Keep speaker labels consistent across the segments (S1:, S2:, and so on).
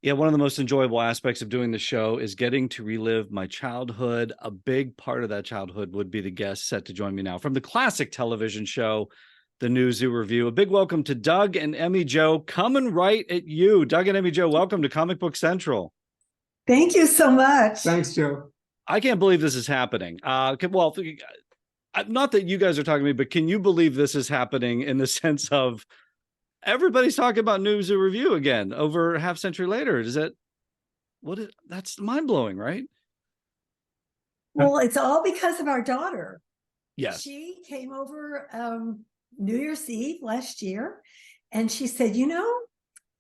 S1: Yeah, one of the most enjoyable aspects of doing the show is getting to relive my childhood. A big part of that childhood would be the guest set to join me now from the classic television show, the new Zoo Revue. A big welcome to Doug and Emmy Jo, coming right at you. Doug and Emmy Jo, welcome to Comic Book Central.
S2: Thank you so much.
S3: Thanks, Joe.
S1: I can't believe this is happening. Well, not that you guys are talking to me, but can you believe this is happening in the sense of everybody's talking about new Zoo Revue again over a half century later? That's mind-blowing, right?
S2: Well, it's all because of our daughter.
S1: Yes.
S2: She came over New Year's Eve last year, and she said,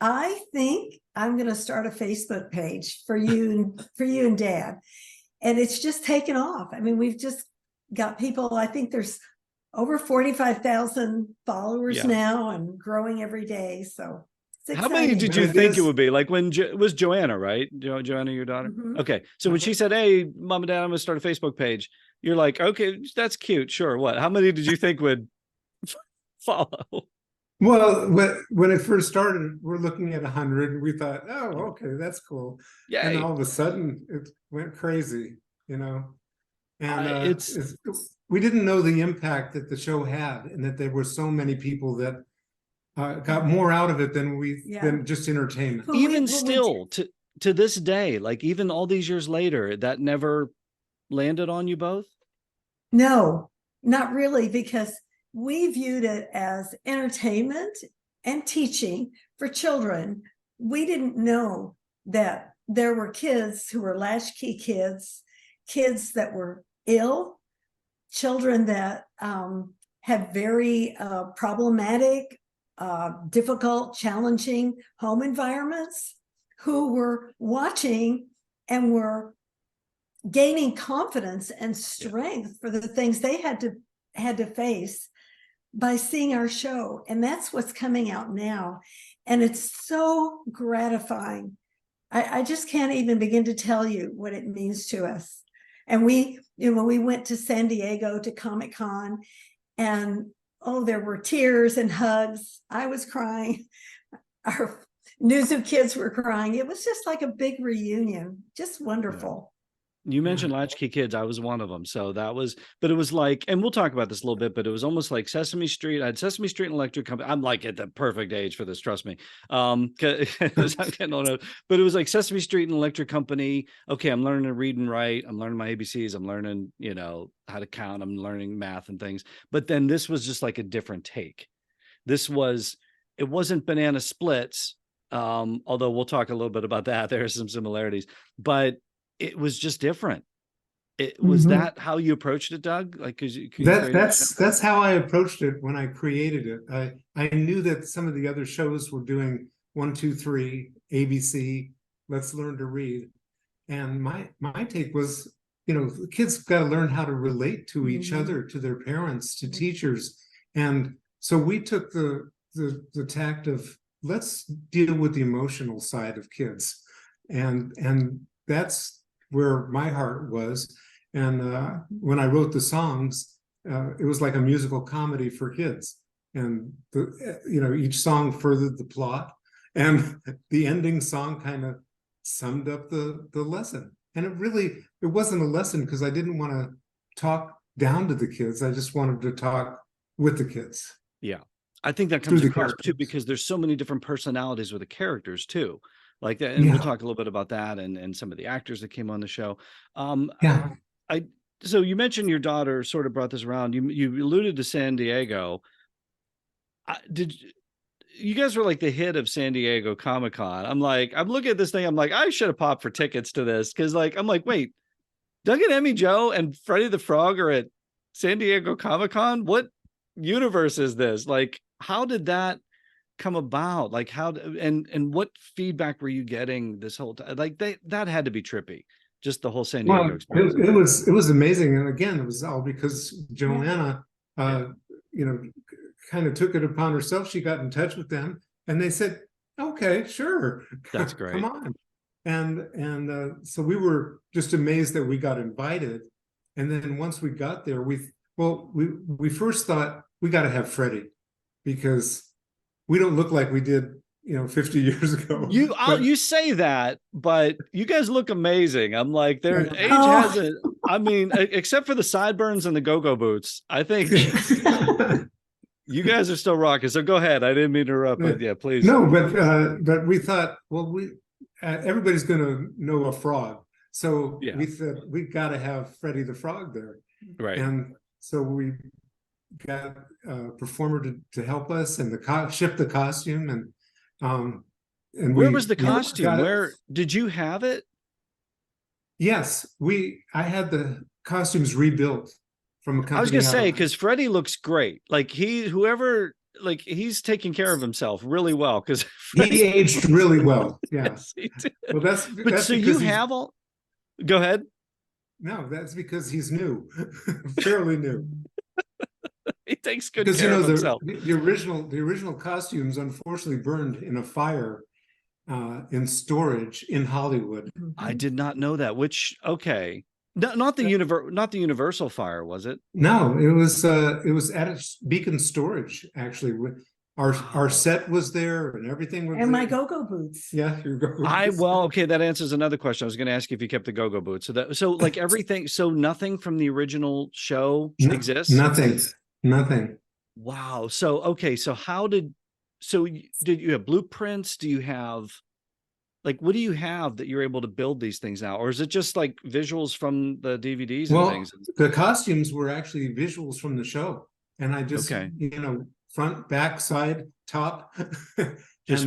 S2: I think I'm going to start a Facebook page for you and Dad. And it's just taken off. I mean, we've just got people, I think there's over 45,000 followers now and growing every day. So
S1: how many did you think it would be? Like when it was Joanna, right? Joanna, your daughter?
S2: Mm-hmm.
S1: Okay. So when she said, hey, Mom and Dad, I'm going to start a Facebook page, you're like, okay, that's cute. Sure. What? How many did you think would follow?
S3: Well, when it first started, we're looking at 100. We thought, oh, okay, that's cool. Yeah. And all of a sudden, it went crazy, And we didn't know the impact that the show had, and that there were so many people that got more out of it than just entertainment.
S1: Even still, to this day, like even all these years later, that never landed on you both?
S2: No, not really, because we viewed it as entertainment and teaching for children. We didn't know that there were kids who were latchkey kids that were ill, children that had very problematic, difficult, challenging home environments, who were watching and were gaining confidence and strength for the things they had to face by seeing our show. And that's what's coming out now. And it's so gratifying. I just can't even begin to tell you what it means to us. And we went to San Diego to Comic-Con, and there were tears and hugs. I was crying. Our New Zoo kids were crying. It was just like a big reunion. Just wonderful.
S1: You mentioned latchkey kids. I was one of them. So but it was like, and we'll talk about this a little bit, but it was almost like Sesame Street. I had Sesame Street and Electric Company. I'm like at the perfect age for this, trust me. I'm getting older, but it was like Sesame Street and Electric Company. Okay, I'm learning to read and write. I'm learning my ABCs. I'm learning, how to count. I'm learning math and things. But then this was just like a different take. It wasn't banana splits. Although we'll talk a little bit about that. There are some similarities, but it was just different. It was that how you approached it, Doug? Like,
S3: that's how I approached it when I created it. I knew that some of the other shows were doing 1, 2, 3, ABC, let's learn to read. And my take was, the kids got to learn how to relate to each other, to their parents, to teachers. And so we took the tact of, let's deal with the emotional side of kids. And that's where my heart was. And when I wrote the songs, it was like a musical comedy for kids. And each song furthered the plot, and the ending song kind of summed up the lesson. And it wasn't a lesson, because I didn't want to talk down to the kids. I just wanted to talk with the kids.
S1: Yeah. I think that comes across too, because there's so many different personalities with the characters too. Like that, and we'll talk a little bit about that and some of the actors that came on the show. So you mentioned your daughter sort of brought this around. You alluded to San Diego. You guys were like the hit of San Diego Comic-Con. I'm looking at this thing. I'm like, I should have popped for tickets to this, because I'm like, wait, Doug and Emmy Jo and Freddie the Frog are at San Diego Comic-Con. What universe is this? Like, how did that come about? Like, and what feedback were you getting this whole time? Like, that had to be trippy, just the whole San Diego experience.
S3: It was amazing. And again, it was all because Joanna kind of took it upon herself. She got in touch with them, and they said, okay, sure,
S1: that's great,
S3: come on. And so we were just amazed that we got invited. And then once we got there, we first thought, we got to have Freddie, because we don't look like we did 50 years ago.
S1: You say that, but you guys look amazing. I'm like, their age
S2: Oh.
S1: hasn't. I mean, except for the sideburns and the go-go boots, I think you guys are still rocking. So go ahead. I didn't mean to interrupt, but yeah, please.
S3: No, but we thought, well, everybody's going to know a frog, so we said we got to have Freddie the Frog there,
S1: right?
S3: And so we got a performer to help us and ship the costume, and
S1: where was the costume? Where did you have it?
S3: Yes, I had the costumes rebuilt from a company.
S1: I was gonna say, because Freddie looks great. Like he's taking care of himself really well, because
S3: he aged really well. Yeah.
S1: Yes, he did.
S3: Well, that's
S1: so you have all. Go ahead.
S3: No, that's because he's new, fairly new.
S1: He takes good care of himself.
S3: The original costumes unfortunately burned in a fire in storage in Hollywood.
S1: I did not know that. Okay. No, not the Universal fire, was it?
S3: No, it was at a Beacon storage, actually. Our set was there and everything was
S2: and
S3: there.
S2: my go-go boots.
S3: Yeah, your go-go boots.
S1: Okay, that answers another question. I was going to ask you if you kept the go-go boots. So like everything, so nothing from the original show exists?
S3: Nothing.
S1: Wow. So okay, so did you have blueprints? Do you have, like, what do you have that you're able to build these things now? Or is it just like visuals from the DVDs and things?
S3: The costumes were actually visuals from the show. And I just, front, back, side, top, and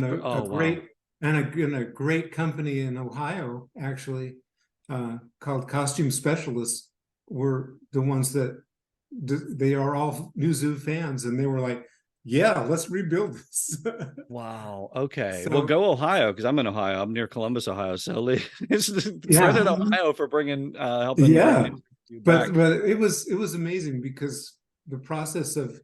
S3: a great company in Ohio, actually, called Costume Specialists, were the ones that they are all New Zoo fans, and they were like, yeah, let's rebuild this.
S1: Wow. Okay. Well, go Ohio, because I'm in Ohio. I'm near Columbus, Ohio. So credit Ohio for bringing helping.
S3: Yeah, but it was amazing, because the process of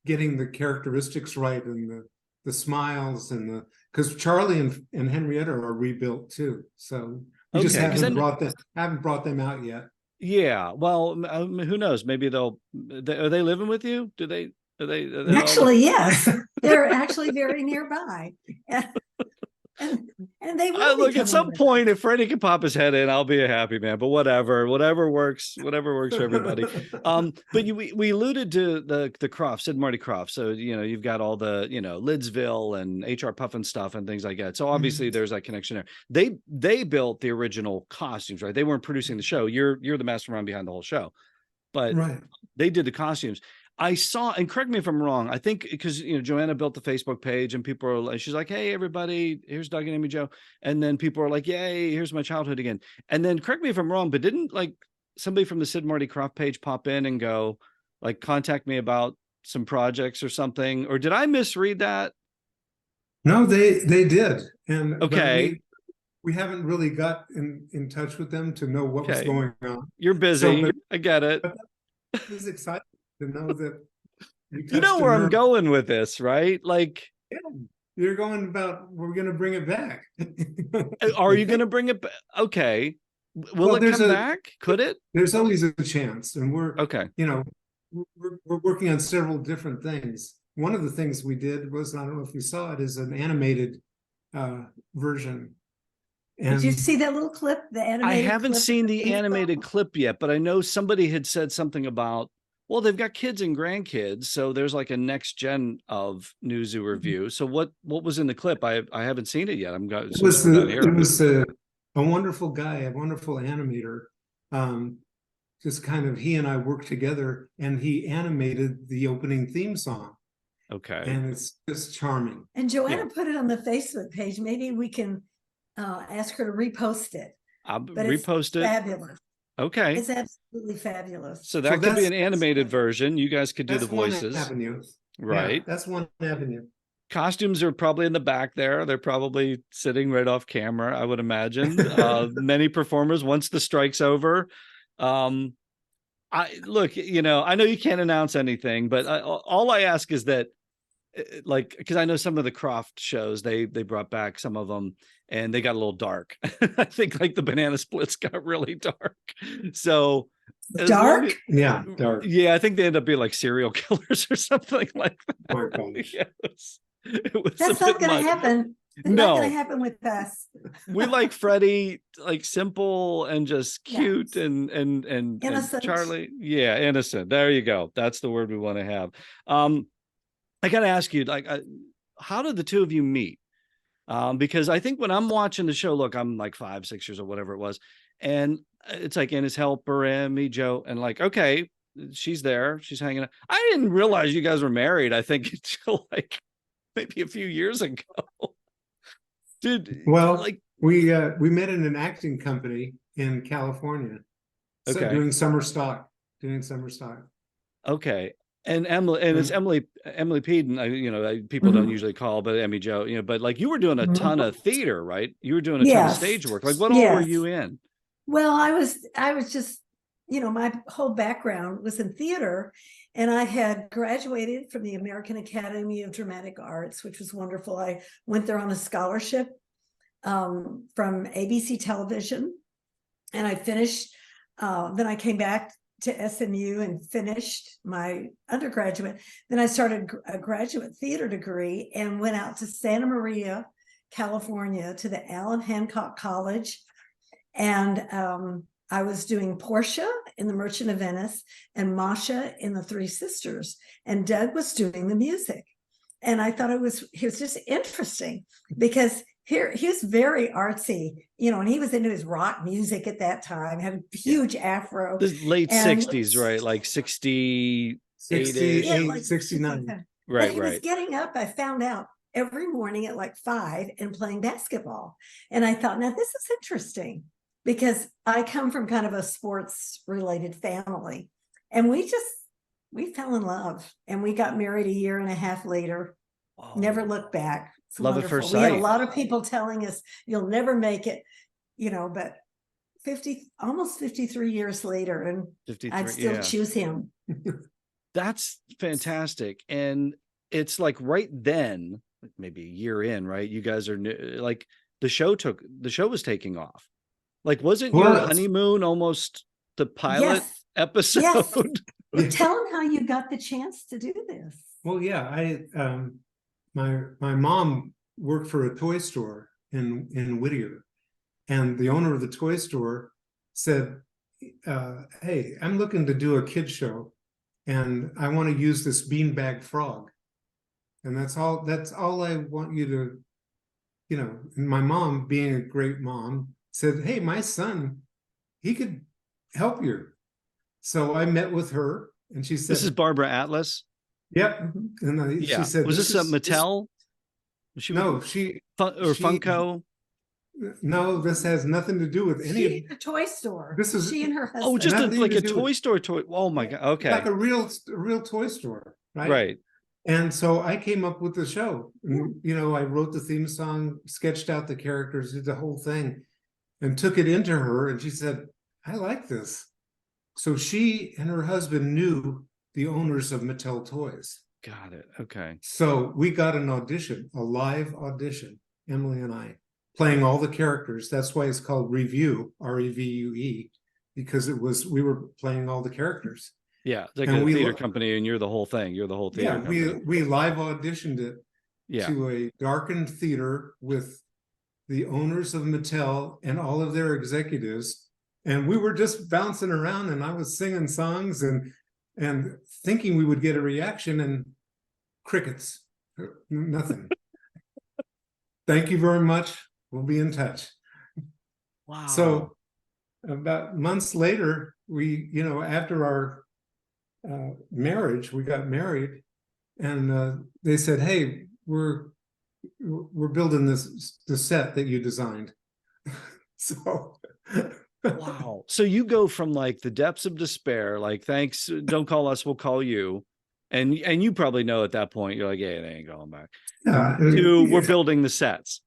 S3: getting the characteristics right and the smiles and because Charlie and Henrietta are rebuilt too. So we just haven't brought them out yet.
S1: Yeah. Well, who knows? Maybe are they living with you? Are they
S2: actually, yes, they're actually very nearby. And they will
S1: look, at some point, if Freddie can pop his head in, I'll be a happy man. But whatever works for everybody. But we alluded to the Croft, Sid and Marty Croft. So you've got all the Lidsville and HR Puffin stuff and things like that. So obviously there's that connection there. They built the original costumes, right? They weren't producing the show. You're the mastermind behind the whole show, but they did the costumes. I saw, and correct me if I'm wrong, I think because Joanna built the Facebook page, and people are like, she's like, hey everybody, here's Doug and Emmy Jo, and then people are like, yay, here's my childhood again. And then correct me if I'm wrong, but didn't like somebody from the Sid Marty Croft page pop in and go like, contact me about some projects or something? Or did I misread that?
S3: No, they did. And
S1: okay,
S3: we haven't really got in touch with them to know what was going on.
S1: You're busy. I get it.
S3: It was exciting to know that
S1: you know where I'm going with this, right? Like,
S3: you're going about, we're going to bring it back.
S1: Are you going to bring it back? Okay. Will it come back? Could it?
S3: There's always a chance, and we're we're working on several different things. One of the things we did was, I don't know if you saw it, is an animated version. And
S2: did you see that little clip? The animated.
S1: I haven't seen the animated clip yet, but I know somebody had said something about, well, they've got kids and grandkids, so there's like a next gen of New Zoo Revue. So what was in the clip? I haven't seen it yet.
S3: It was a wonderful guy, a wonderful animator. Just kind of, he and I worked together, and he animated the opening theme song.
S1: Okay.
S3: And it's just charming.
S2: And Joanna put it on the Facebook page. Maybe we can ask her to repost it.
S1: I'll repost it.
S2: Fabulous.
S1: Okay.
S2: It's absolutely fabulous.
S1: So that could be an animated version. You guys could do the voices.
S3: One avenue.
S1: Right.
S3: Yeah, that's one avenue.
S1: Costumes are probably in the back there. They're probably sitting right off camera, I would imagine. Many performers, once the strike's over. I know you can't announce anything, but all I ask is that, like, because I know some of the Croft shows, they brought back some of them, and they got a little dark. I think like the banana splits got really dark. So
S2: dark?
S3: Yeah, dark.
S1: Yeah, I think they end up being like serial killers or something like that.
S3: Oh,
S1: Yes. It was
S2: That's not going to happen. It's not going
S1: No,
S2: to happen with us.
S1: we like Freddie, like simple and just cute
S2: Yes.
S1: and
S2: Innocent.
S1: Charlie. Yeah, innocent. There you go. That's the word we want to have. I got to ask you, like, how did the two of you meet? Because I think when I'm watching the show, look, I'm like 5, 6 years or whatever it was, and it's like in his helper, Emmy Jo, and like, okay, she's there, she's hanging out. I didn't realize you guys were married. I think until like maybe a few years ago. Dude,
S3: Well,
S1: like,
S3: we met in an acting company in California, so
S1: okay,
S3: doing summer stock.
S1: okay. And Emily, and it's
S3: And
S1: Emily Peden. People don't
S2: Mhm.
S1: usually call, but Emmy Jo. But like you were doing a ton
S2: Mhm.
S1: of theater, right? You were doing a ton of
S2: Yes.
S1: stage work. Like, what all were
S2: Yes.
S1: you in?
S2: Well, I was just, my whole background was in theater, and I had graduated from the American Academy of Dramatic Arts, which was wonderful. I went there on a scholarship from ABC Television, and I finished. Then I came back to SMU and finished my undergraduate. Then I started a graduate theater degree and went out to Santa Maria, California, to the Allen Hancock College. And I was doing Portia in The Merchant of Venice and Masha in The Three Sisters. And Doug was doing the music. And I thought he was just interesting because he was very artsy, and he was into his rock music at that time, had a huge afro.
S1: The late
S2: And
S1: 60s, right? Like 68.
S3: 68,
S2: like
S3: 69.
S1: Right,
S2: but he was
S1: right.
S2: getting up, I found out, every morning at like 5 and playing basketball. And I thought, now this is interesting because I come from kind of a sports related family. And we fell in love, and we got married a year and a half later.
S1: Whoa.
S2: Never looked back. It's
S1: Love at
S2: wonderful.
S1: first
S2: We had a
S1: sight.
S2: lot of people telling us you'll never make it, but almost 53 years later, and
S1: 53.
S2: I'd still
S1: Yeah.
S2: choose him.
S1: That's fantastic. And it's like right then, maybe a year in, right? You guys are like the show was taking off. Like, wasn't your
S3: Well,
S1: honeymoon almost the pilot
S2: Yes.
S1: episode?
S2: Yes.
S3: Yeah.
S2: Tell him how you got the chance to do this.
S3: Well, yeah, my mom worked for a toy store in Whittier, and the owner of the toy store said, "Hey, I'm looking to do a kid show, and I want to use this beanbag frog, and that's all I want you to, And my mom, being a great mom, said, "Hey, my son, he could help you." So I met with her, and she said,
S1: This is Barbara Atlas.
S3: "Yep." And
S1: Yeah.
S3: she said,
S1: Was this a Mattel? Was she
S3: No,
S1: or Funko?
S3: No, this has nothing to do with any
S2: She
S3: of
S2: a toy store.
S3: This is-
S2: she and her husband.
S1: Oh, just
S3: Nothing
S1: like
S3: to
S1: a
S3: do
S1: toy
S3: with-
S1: store toy. Oh my God. Okay.
S3: like a real toy store, right?
S1: Right.
S3: And so I came up with the show. And, I wrote the theme song, sketched out the characters, did the whole thing, and took it into her. And she said, "I like this." So she and her husband knew the owners of Mattel Toys.
S1: Got it. Okay.
S3: So we got an audition, a live audition, Emily and I, playing all the characters. That's why it's called Revue, REVUE, because we were playing all the characters.
S1: Yeah, like
S3: And
S1: a
S3: we
S1: theater
S3: lo-
S1: company, and you're the whole thing. You're the whole theater
S3: Yeah,
S1: company.
S3: we live auditioned it
S1: Yeah.
S3: to a darkened theater with the owners of Mattel and all of their executives. And we were just bouncing around, and I was singing songs and thinking we would get a reaction, and crickets, nothing. Thank you very much. We'll be in touch.
S1: Wow.
S3: So about months later, after our marriage, we got married, and they said, "Hey, we're building the set that you designed." So
S1: Wow. So you go from like the depths of despair, like, thanks, don't call us, we'll call you. And you probably know at that point, you're like, yeah, they ain't going back. We're building the sets.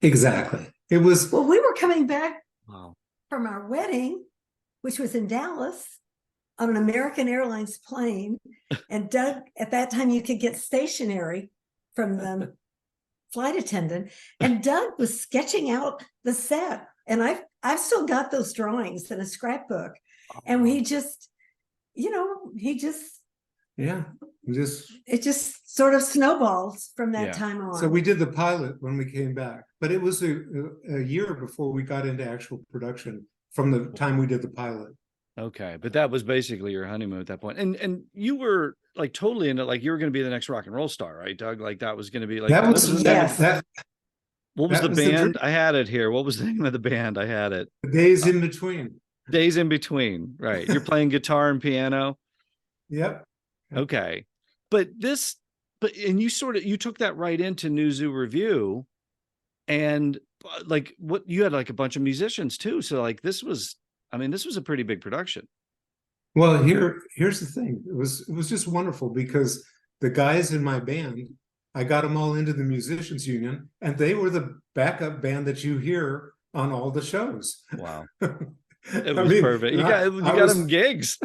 S3: Exactly. It was
S2: Well, we were coming back
S1: Wow.
S2: from our wedding, which was in Dallas, on an American Airlines plane. And Doug, at that time, you could get stationery from the flight attendant. And Doug was sketching out the set. And I've still got those drawings in a scrapbook. And he just
S3: Yeah,
S2: it just sort of snowballs from that
S1: Yeah.
S2: time on.
S3: so we did the pilot when we came back, but it was a year before we got into actual production from the time we did the pilot.
S1: Okay, but that was basically your honeymoon at that point. And you were like totally into, like, you were going to be the next rock and roll star, right, Doug? Like that was going to be like,
S3: That
S1: what
S3: was
S1: was the name of,
S2: Yes.
S1: what was
S3: that
S1: the
S3: was the
S1: band?
S3: dream.
S1: I had it here. What was the name of the band? I had it.
S3: The days in between.
S1: Days in Between. Right. You're playing guitar and piano.
S3: Yep.
S1: Okay. But and you took that right into New Zoo Revue, and like what you had like a bunch of musicians too. So like this was a pretty big production.
S3: Well, here's the thing. It was just wonderful because the guys in my band, I got them all into the musicians union, and they were the backup band that you hear on all the shows.
S1: Wow. It was perfect. You got them gigs.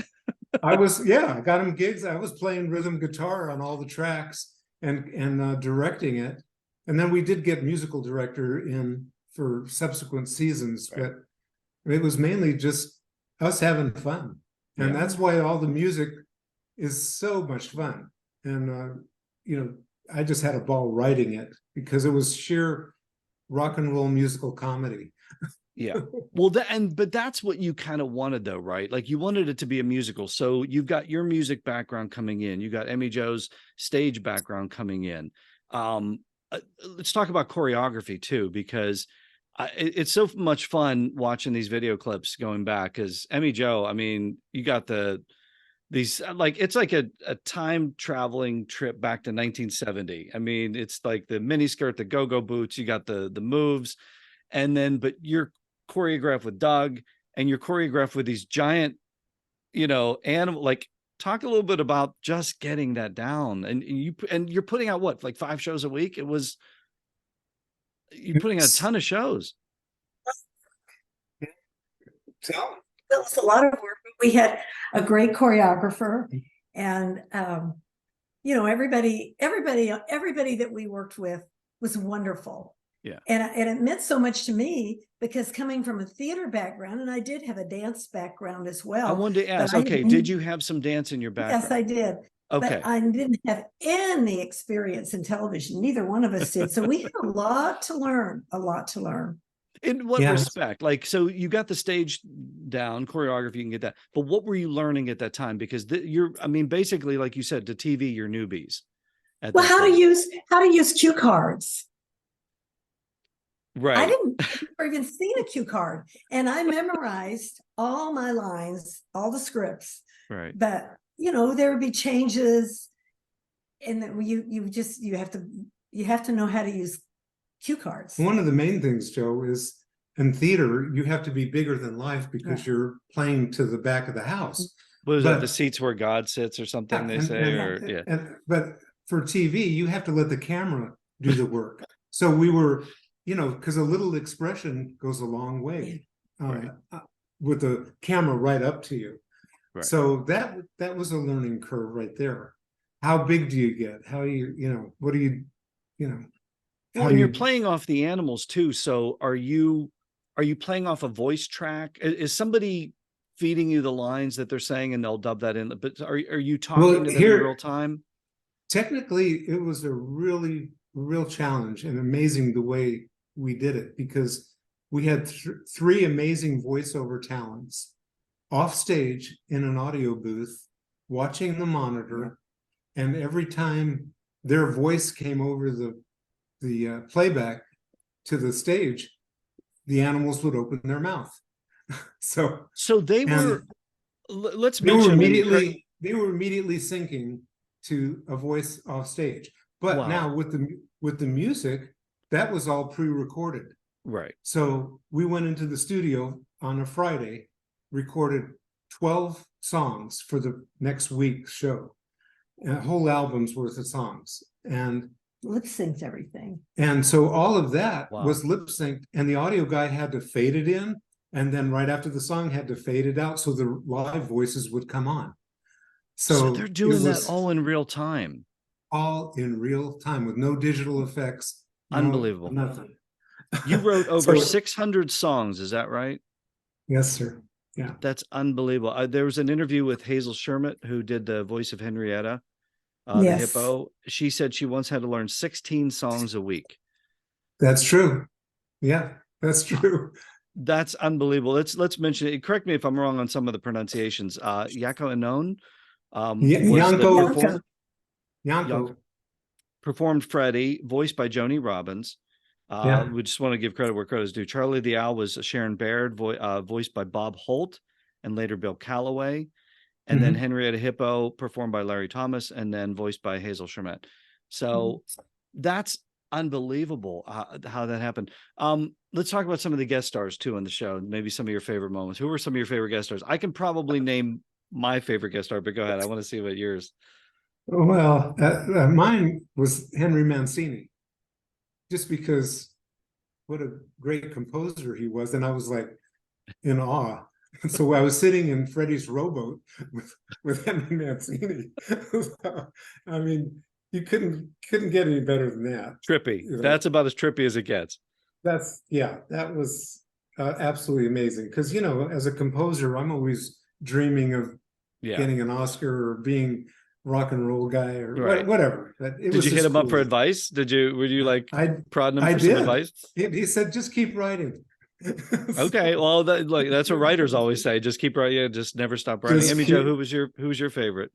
S3: I got them gigs. I was playing rhythm guitar on all the tracks and directing it. And then we did get musical director in for subsequent seasons,
S1: Right.
S3: but it was mainly just us having fun. And
S1: Yeah.
S3: that's why all the music is so much fun. And I just had a ball writing it because it was sheer rock and roll musical comedy.
S1: Yeah. Well, but that's what you kind of wanted though, right? Like you wanted it to be a musical. So you've got your music background coming in. You got Emmy Jo's stage background coming in. Let's talk about choreography too, because it's so much fun watching these video clips going back. Because Emmy Jo, I mean, you got these like it's like a time traveling trip back to 1970. I mean, it's like the mini skirt, the go-go boots. You got the moves, and then but you're choreographed with Doug, and you're choreographed with these giant, animal. Like, talk a little bit about just getting that down, and you're putting out what, like 5 shows a week? You're putting out a ton of shows.
S3: So
S2: It was a lot of work. We had a great choreographer, and everybody that we worked with was wonderful.
S1: Yeah.
S2: And it meant so much to me because coming from a theater background, and I did have a dance background as well.
S1: I wanted to ask, okay, did you have some dance in your background?
S2: Yes, I did.
S1: Okay.
S2: But I didn't have any experience in television. Neither one of us did. So we had a lot to learn.
S1: In what respect? Like, so you got the stage down, choreography, you can get that. But what were you learning at that time? Because basically, like you said, to TV, you're newbies.
S2: Well, how to use cue cards.
S1: Right.
S2: I didn't ever even seen a cue card, and I memerized all my lines, all the scripts.
S1: Right.
S2: But there would be changes, and then you have to know how to use cue cards.
S3: one of the main things, Joe, is in theater, you have to be bigger than life because you're playing to the back of the house.
S1: What is that? The seats where God sits or something, they say?
S3: But for TV, you have to let the camera do the work. So we were, because a little expression goes a long way with the camera right up to you. Right. So that was a learning curve right there. How big do you get? How what do you,
S1: Well, and you're playing off the animals too. So are you playing off a voice track? Is somebody feeding you the lines that they're saying and they'll dub that in? But are you talking to them in real time?
S3: Technically, it was a really real challenge and amazing the way we did it, because we had 3 amazing voiceover talents off stage in an audio booth watching the monitor, and every time their voice came over the playback to the stage, the animals would open their mouth. so
S1: they were let's
S3: they
S1: mention
S3: were immediately syncing to a voice off stage. But now with the music, that was all pre-recorded.
S1: Right.
S3: So we went into the studio on a Friday, recorded 12 songs for the next week's show, and a whole album's worth of songs, and
S2: lip synced everything.
S3: And so all of that was lip synced, and the audio guy had to fade it in, and then right after the song had to fade it out so the live voices would come on. So
S1: they're doing that all in real time.
S3: All in real time with no digital effects.
S1: Unbelievable.
S3: Nothing.
S1: You wrote over 600 songs, is that right?
S3: Yes, sir. Yeah.
S1: That's unbelievable. There was an interview with Hazel Sherman, who did the voice of Henrietta, the
S2: Yes.
S1: hippo. She said she once had to learn 16 songs a week.
S3: That's true. Yeah, that's true.
S1: That's unbelievable. Let's mention it. Correct me if I'm wrong on some of the pronunciations. Yako Anon was the
S3: Yanko.
S1: Yanko performed Freddie, voiced by Joni Robbins.
S3: Yeah.
S1: We just want to give credit where credit is due. Charlie the Owl was Sharon Baird, voiced by Bob Holt and later Bill Calloway. And then Henrietta Hippo, performed by Larry Thomas, and then voiced by Hazel Sherman. So that's unbelievable how that happened. Let's talk about some of the guest stars too on the show. Maybe some of your favorite moments. Who were some of your favorite guest stars? I can probably name my favorite guest star, but go ahead. I want to see what yours.
S3: Well, mine was Henry Mancini, just because what a great composer he was, and I was like in awe. So I was sitting in Freddie's rowboat with Henry Mancini. So, I mean, you couldn't get any better than that.
S1: Trippy. You know? That's about as trippy as it gets.
S3: That was absolutely amazing. Because, you know, as a composer, I'm always dreaming of getting an Oscar or being rock and roll guy or whatever.
S1: Did you hit him up for advice? Were you like prodding him for some advice?
S3: He said, just keep writing.
S1: Okay, well, that's what writers always say. Just keep writing. Just never stop writing. Emmy Jo, who was your favorite?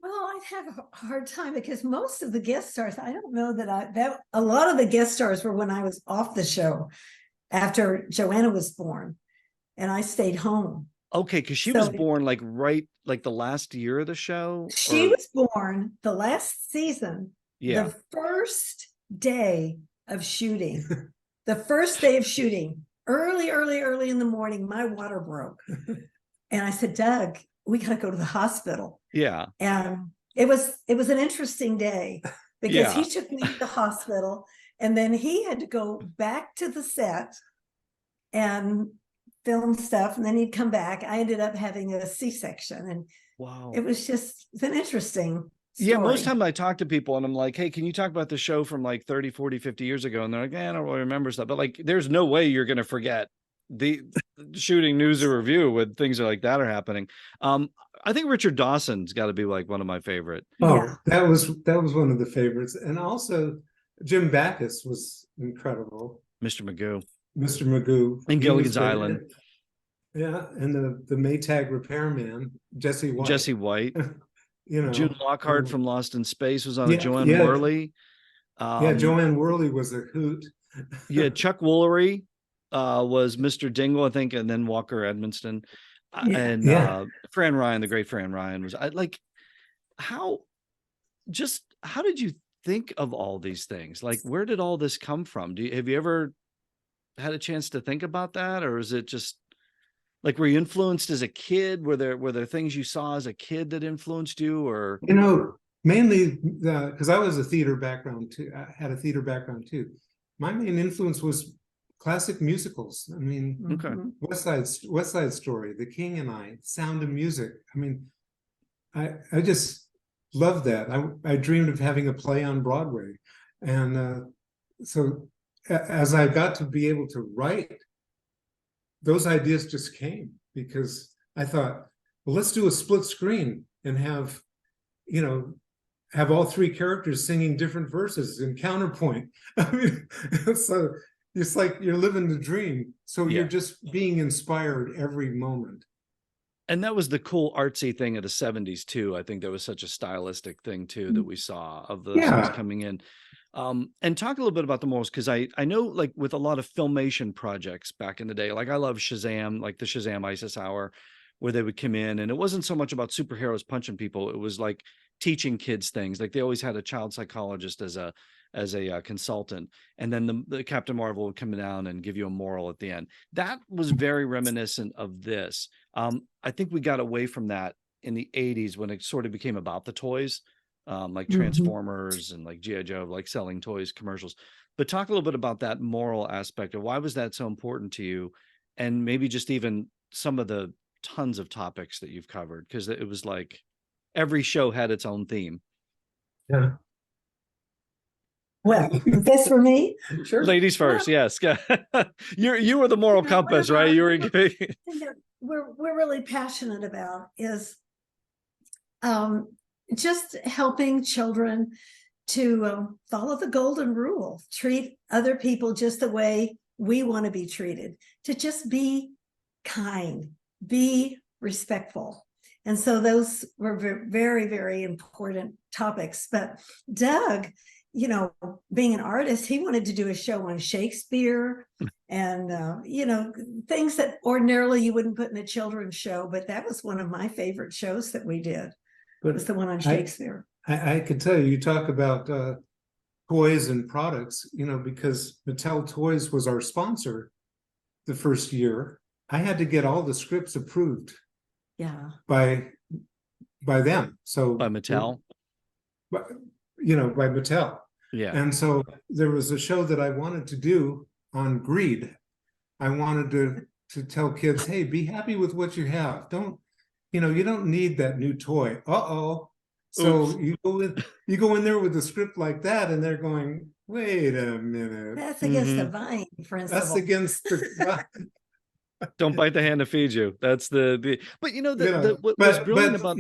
S2: Well, I'd have a hard time because most of the guest stars, I don't know that a lot of the guest stars were when I was off the show after Joanna was born, and I stayed home.
S1: Okay, because she was born like the last year of the show.
S2: She was born the last season. Yeah, the first day of shooting. The first day of shooting, early in the morning, my water broke. And I said, Doug, we got to go to the hospital.
S1: Yeah.
S2: And it was an interesting day because he took me to the hospital and then he had to go back to the set and film stuff. And then he'd come back. I ended up having a C-section and it was an interesting story.
S1: Yeah, most time I talk to people and I'm like, hey, can you talk about the show from like 30, 40, 50 years ago? And they're like, I don't really remember stuff. But like, there's no way you're going to forget the shooting News or Review when things like that are happening. I think Richard Dawson's got to be like one of my favorite.
S3: Oh, that was one of the favorites. And also Jim Backus was incredible.
S1: Mr. Magoo.
S3: And
S1: Gilligan's Island.
S3: Yeah, and the Maytag repairman, Jesse White. You know,
S1: June Lockhart from Lost in Space was on it. Joanne Worley.
S3: Joanne Worley was a hoot.
S1: Chuck Woolery was Mr. Dingle, I think, and then Walker Edmonston. Fran Ryan, the great Fran Ryan was how did you think of all these things? Like, where did all this come from? Have you ever had a chance to think about that? Or is it just like, were you influenced as a kid? Were there things you saw as a kid that influenced you? Or,
S3: you know, mainly because I was a theater background too. I had a theater background too. My main influence was classic musicals. I mean, West Side Story, The King and I, Sound of Music. I mean, I just loved that. I dreamed of having a play on Broadway, and so as I got to be able to write, those ideas just came because I thought, well, let's do a split screen and have all three characters singing different verses in counterpoint. I mean, so it's like you're living the dream. So you're just being inspired every moment.
S1: And that was the cool artsy thing of the 70s too. I think that was such a stylistic thing too that we saw of those things coming in. And talk a little bit about the morals, because I know, like, with a lot of filmation projects back in the day, like I love Shazam, like the Shazam ISIS Hour, where they would come in and it wasn't so much about superheroes punching people. It was like teaching kids things. Like they always had a child psychologist as a consultant, and then the Captain Marvel would come down and give you a moral at the end. That was very reminiscent of this. I think we got away from that in the 80s when it sort of became about the toys. Like Transformers and like G.I. Joe, like selling toys commercials. But talk a little bit about that moral aspect of why was that so important to you, and maybe just even some of the tons of topics that you've covered, because it was like every show had its own theme.
S3: Yeah.
S2: Well, this for me.
S3: Sure.
S1: Ladies first, yes. You were the moral compass, right? You were giving.
S2: We're really passionate about is just helping children to follow the golden rule, treat other people just the way we want to be treated, to just be kind, be respectful. And so those were very, very important topics. But Doug, you know, being an artist, he wanted to do a show on Shakespeare and, you know, things that ordinarily you wouldn't put in a children's show. But that was one of my favorite shows that we did. It was the one on Shakespeare.
S3: I could tell you, you talk about toys and products, you know, because Mattel Toys was our sponsor the first year. I had to get all the scripts approved.
S2: Yeah.
S3: By them. So
S1: By Mattel.
S3: But, you know, by Mattel.
S1: Yeah.
S3: And so there was a show that I wanted to do on greed. I wanted to tell kids, hey, be happy with what you have. Don't, you know, you don't need that new toy. Uh-oh. So you go in there with a script like that, and they're going, wait a minute.
S2: That's against the vine principle.
S3: That's against the
S1: Don't bite the hand that feeds you. That's the but you know what was brilliant about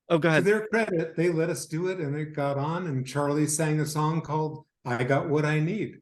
S1: oh, go ahead.
S3: To their credit, they let us do it, and it got on, and Charlie sang a song called I Got What I Need.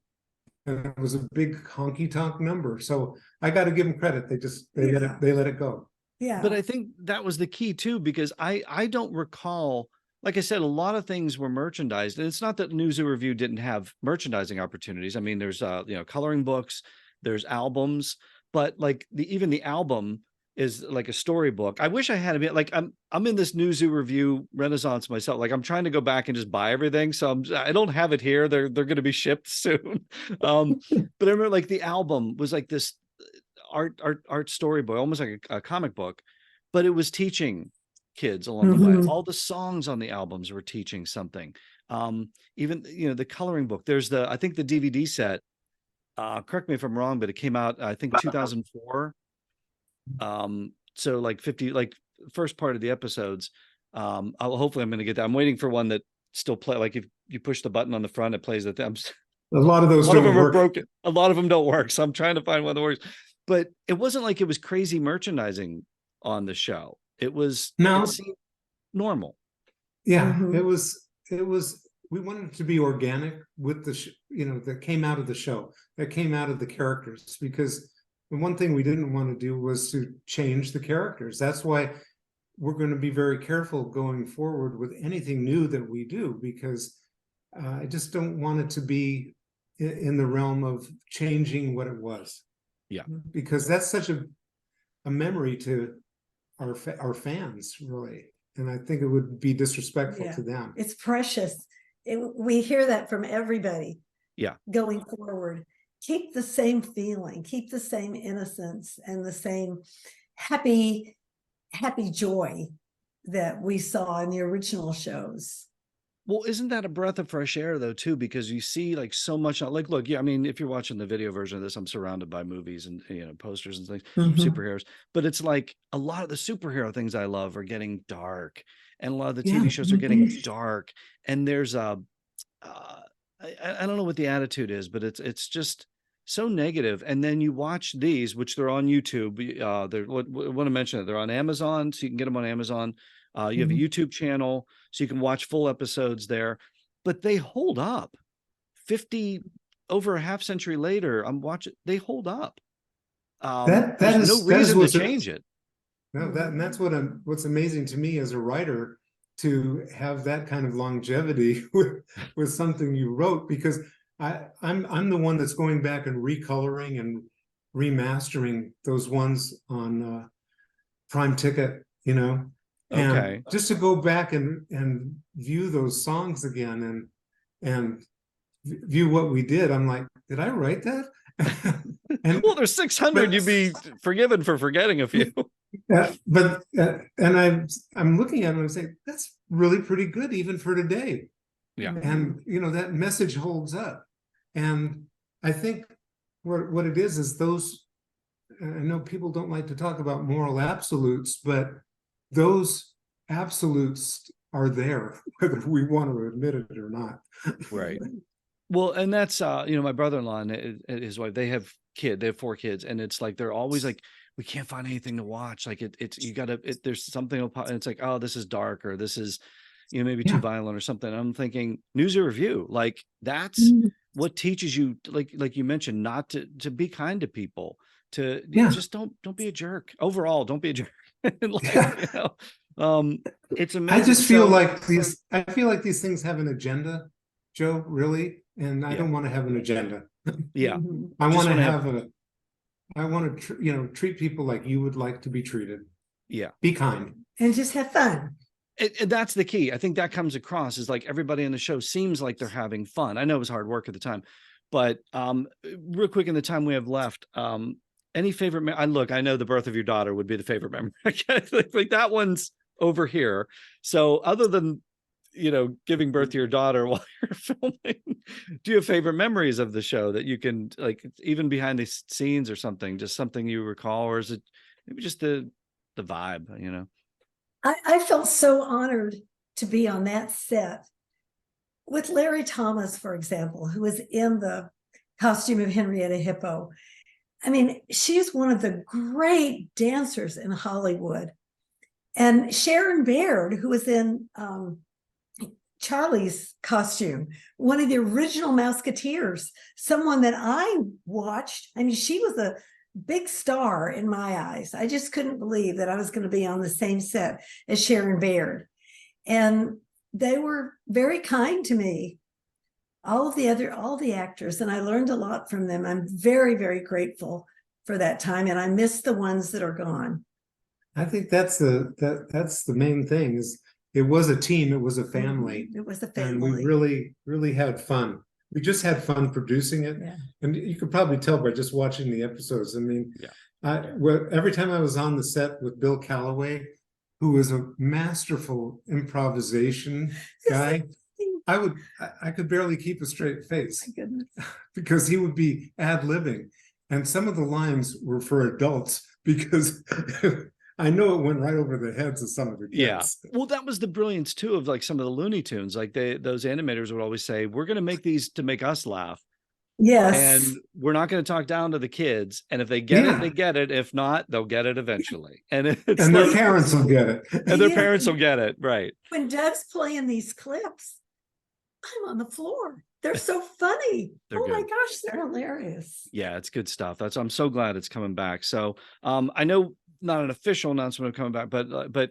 S3: And it was a big honky tonk number. So I got to give them credit. They let it go.
S2: Yeah.
S1: But I think that was the key too, because I don't recall, like I said, a lot of things were merchandised. And it's not that Zoo Revue didn't have merchandising opportunities. I mean, there's you know, coloring books, there's albums, but like even the album is like a storybook. I wish I had a bit like I'm in this new Zoo Revue renaissance myself. Like I'm trying to go back and just buy everything. So I don't have it here. They're going to be shipped soon. But I remember like the album was like this art storybook, almost like a comic book, but it was teaching kids along the way. All the songs on the albums were teaching something. Even, you know, the coloring book, there's I think the DVD set, correct me if I'm wrong, but it came out, I think 2004. So like 50, like first part of the episodes. Hopefully I'm going to get that. I'm waiting for one that still play. Like if you push the button on the front, it plays the thing.
S3: A lot of those
S1: don't work.
S3: are
S1: broken. A lot of them don't work. So I'm trying to find one that works. But it wasn't like it was crazy merchandising on the show. It was it seemed normal.
S3: Yeah, it was. We wanted it to be organic with the, you know, that came out of the show, that came out of the characters, because the one thing we didn't want to do was to change the characters. That's why we're going to be very careful going forward with anything new that we do, because I just don't want it to be in the realm of changing what it was.
S1: Yeah,
S3: because that's such a memory to our fans, really, and I think it would be disrespectful to them.
S2: It's precious. We hear that from everybody.
S1: Yeah,
S2: going forward, keep the same feeling, keep the same innocence, and the same happy joy that we saw in the original shows.
S1: Well, isn't that a breath of fresh air though, too? Because you see like so much, like, look, yeah, I mean, if you're watching the video version of this, I'm surrounded by movies and, you know, posters and things, superheroes, but it's like a lot of the superhero things I love are getting dark, and a lot of the TV shows are getting dark. And there's I don't know what the attitude is, but it's just so negative. And then you watch these, which they're on YouTube. They're want to mention it. They're on Amazon, so you can get them on Amazon. You have a YouTube channel, so you can watch full episodes there, but they hold up. 50 over a half century later, I'm watching, they hold up. There's no reason to change it.
S3: No, and that's what's amazing to me as a writer, to have that kind of longevity with something you wrote, because I'm the one that's going back and recoloring and remastering those ones on Prime Ticket, you know. And just to go back and view those songs again and view what we did, I'm like, did I write that? And
S1: well, there's 600. You'd be forgiven for forgetting a few.
S3: But I'm looking at it and I'm saying, that's really pretty good even for today.
S1: Yeah.
S3: And you know, that message holds up. And I think what it is those, I know people don't like to talk about moral absolutes, but those absolutes are there, whether we want to admit it or not.
S1: Right. Well, and that's my brother-in-law and his wife, they have 4 kids, and it's like they're always like, we can't find anything to watch. Like it's you gotta there's something and it's like, oh, this is dark, or this is maybe too
S3: Yeah.
S1: violent or something. I'm thinking News Review, like that's
S2: Mhm.
S1: what teaches you, like you mentioned, not to be kind to people, to
S3: Yeah.
S1: just don't be a jerk. Overall, don't be a jerk. Like,
S3: Yeah.
S1: it's
S3: I
S1: amazing.
S3: just feel
S1: So
S3: like these things have an agenda, Joe, really, and I
S1: yeah,
S3: don't want to have an agenda.
S1: yeah.
S2: Mhm.
S3: I
S1: You just
S3: want to
S1: want to have,
S3: have I want to, treat people like you would like to be treated.
S1: yeah.
S3: Be kind.
S2: And just have fun.
S1: And that's the key. I think that comes across, is like everybody in the show seems like they're having fun. I know it was hard work at the time, but real quick in the time we have left, any favorite? I know the birth of your daughter would be the favorite memory. Like that one's over here. So other than giving birth to your daughter while you're filming, do you have favorite memories of the show that you can, like, even behind the scenes or something, just something you recall, or is it maybe just the vibe?
S2: I felt so honored to be on that set with Larry Thomas, for example, who was in the costume of Henrietta Hippo. I mean, she's one of the great dancers in Hollywood. And Sharon Baird, who was in Charlie's costume, one of the original Mouseketeers, someone that I watched. I mean, she was a big star in my eyes. I just couldn't believe that I was going to be on the same set as Sharon Baird. And they were very kind to me, all the actors, and I learned a lot from them. I'm very, very grateful for that time, and I miss the ones that are gone.
S3: I think that's the main thing. Is it was a team, it was a family,
S2: It was a
S3: and we
S2: family.
S3: really, really had fun. We just had fun producing it,
S2: Yeah.
S3: and you could probably tell by just watching the episodes. I mean,
S1: Yeah.
S3: every time I was on the set with Bill Calloway, who was a masterful improvisation guy, I could barely keep a straight face.
S2: My goodness.
S3: Because he would be ad-libbing, and some of the lines were for adults because I know it went right over the heads of some of the kids.
S1: Yeah. Well, that was the brilliance too of like some of the Looney Tunes. Like those animators would always say, we're going to make these to make us laugh.
S2: Yes.
S1: And we're not going to talk down to the kids. And if they get it, they get it. If not, they'll get it eventually. And it's
S3: and
S1: like,
S3: their parents will get it.
S1: And their parents will get it. Right.
S2: When Doug's playing these clips, I'm on the floor. They're so funny.
S1: They're
S2: my
S1: good.
S2: gosh, they're hilarious.
S1: Yeah, it's good stuff. I'm so glad it's coming back. So I know not an official announcement of coming back, but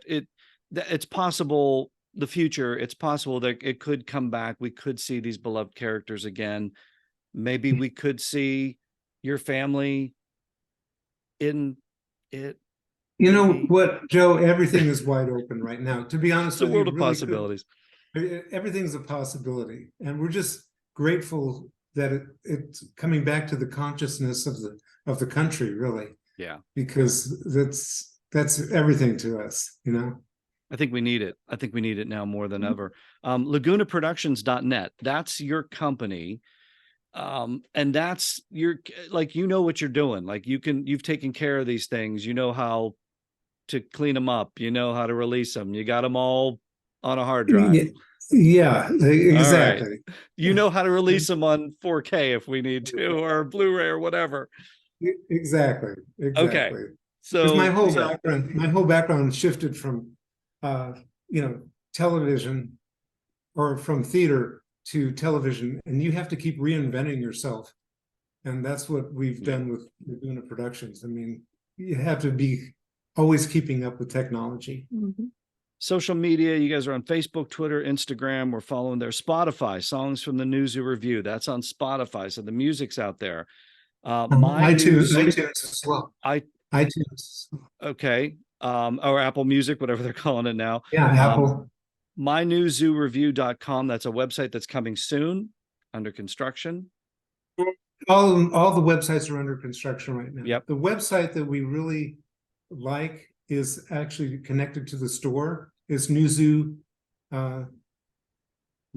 S1: it's possible, the future, it's possible that it could come back. We could see these beloved characters again. Maybe we could see your family in it.
S3: You know what, Joe? Everything is wide open right now. To be honest
S1: It's a
S3: with
S1: world
S3: you,
S1: of
S3: really
S1: possibilities.
S3: everything's a possibility, and we're just grateful that it's coming back to the consciousness of the country, really.
S1: Yeah,
S3: because that's everything to us,
S1: I think we need it. I think we need it now more than ever. LagunaProductions.net. That's your company. And that's like, what you're doing. Like you've taken care of these things. You know how to clean them up. You know how to release them. You got them all on a hard drive.
S3: Yeah, exactly.
S1: Right. You know how to release them on 4K if we need to, or Blu-ray or whatever.
S3: Exactly.
S1: Okay. So
S3: my whole background shifted from television, or from theater to television, and you have to keep reinventing yourself. And that's what we've done with Laguna Productions. I mean, you have to be always keeping up with technology.
S2: Mm-hmm.
S1: Social media, you guys are on Facebook, Twitter, Instagram. We're following there. Spotify, songs from the new Zoo Revue. That's on Spotify. So the music's out there.
S3: iTunes as well. iTunes.
S1: Okay. Or Apple Music, whatever they're calling it now.
S3: Yeah, Apple.
S1: MyNewZooRevue.com. That's a website that's coming soon, under construction.
S3: All the websites are under construction right now.
S1: Yep.
S3: The website that we really like is actually connected to the store. It's newzoo.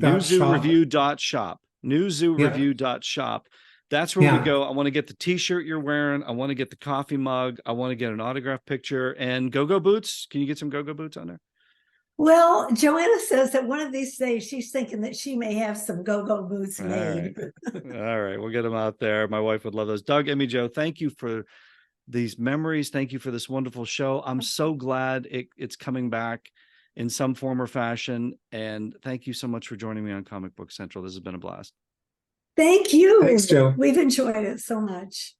S1: NewZooRevue.shop. NewZooRevue.shop. That's where we go. I want to get the t-shirt you're wearing. I want to get the coffee mug. I want to get an autograph picture and go-go boots. Can you get some go-go boots on there?
S2: Well, Joanna says that one of these days she's thinking that she may have some go-go boots
S1: All
S2: made.
S1: All right, we'll get them out there. My wife would love those. Doug, Emmy Jo, thank you for these memories. Thank you for this wonderful show. I'm so glad it's coming back in some form or fashion. And thank you so much for joining me on Comic Book Central. This has been a blast.
S2: Thank you.
S3: Thanks, Joe.
S2: We've enjoyed it so much.